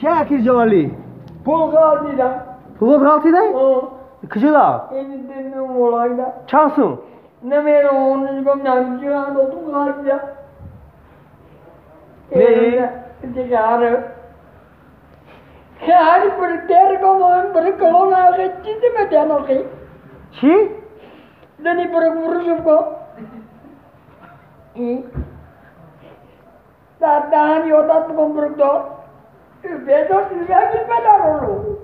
چه اکی جوالی؟ پول دیدم. پول غلطی دی؟ کجا؟ این دنیا مولایدا. چانسون؟ نمیره اون نگم نمیشه تو غلطی. نه. دیگه خیلی برتر کمان برکلون آگه چیزی می‌دن آگه. چی؟ دنی برکورشم کو. دادان یوتا تو کم برکدو. بیدار سیلویاکی بدارولو.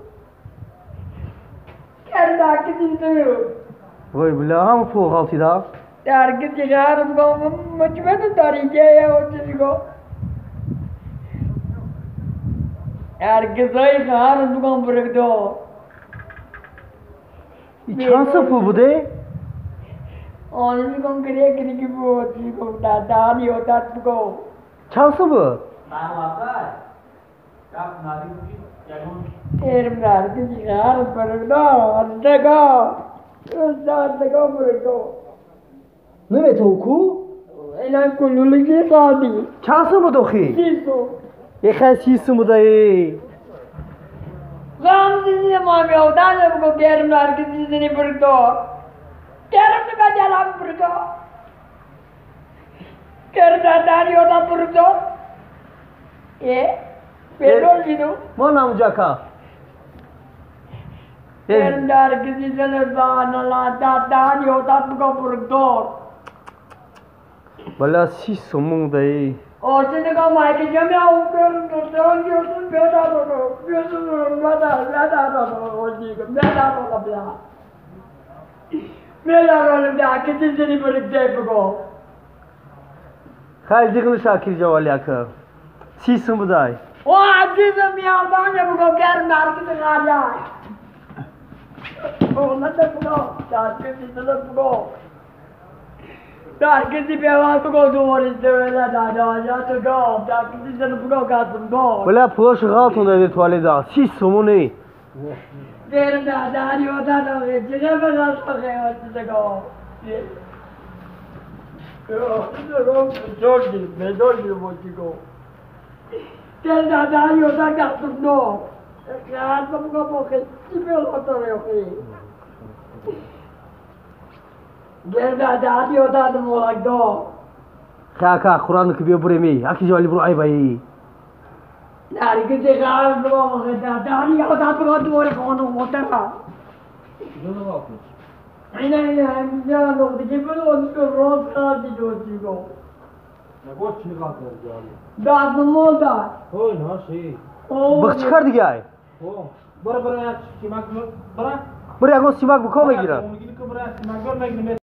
کرده کی دیدیو. وای بلا هم پول غلطی دا؟ درگی دیگرم کو مجموعه تو داریجه او چیزی کو. Herkese kahar dukan bıraktı. Çansı pul bu de? Onu dukan kiriye kiri gibi bu. Daha iyi o tat bu. Çansı bu? Erim herkese kahar bıraktı. Hadi ka. Hadi ka bıraktı. Ne ve toku? Elan kululu ki sadi. Çansı bu doki? Sisu. Yekha sisu mu dayı? Gamzini mami odan ya bu kerim herkese bıraktı. Kerim ne bacalam bıraktı. Kerja dari oda bıraktı. Pedol gitu. Mana mujaka? Kerim herkese bana dari oda bıraktı. Bala sisu mu dayı? और से का माइक जब मैं ऊपर दोस्तों जो सुन बेटा Khal diğini Şakir Cevali akı. Sisu mu dayı? O azizim yardan ya bu kadar market galiba. O nasıl bu? Şarkı sizde bu. Herkesi bir evvel bu kadar doğru izlemeler ya to go. Herkesi seni bu kadar go. Bala pul şu galtın da tuvalet da. Sisu mu ne? Derim daha iyi o da ne? Cine ben nasıl bakıyorum size go. Çok iyi. Ben çok iyi bu go. Gel daha iyi o da kalsın no. Ya bu kadar bakın. Kimi oturuyor ki? Gerda dadi oda dum olagdo. Kaka Kur'an ki bir buremi. Aki Cevali buru ay bayi. Nari ke degar do magda dadi oda to do re kono motera. Ina ya no de ke bolo on ko roz ka di do go. Ne boş çıkardı yani. Da moda. Oy ne şey. Bak çıkardı gay. O. Bara bara ya simak bara. Buraya go simak bu kome gira. Onu gidip bara simak görmek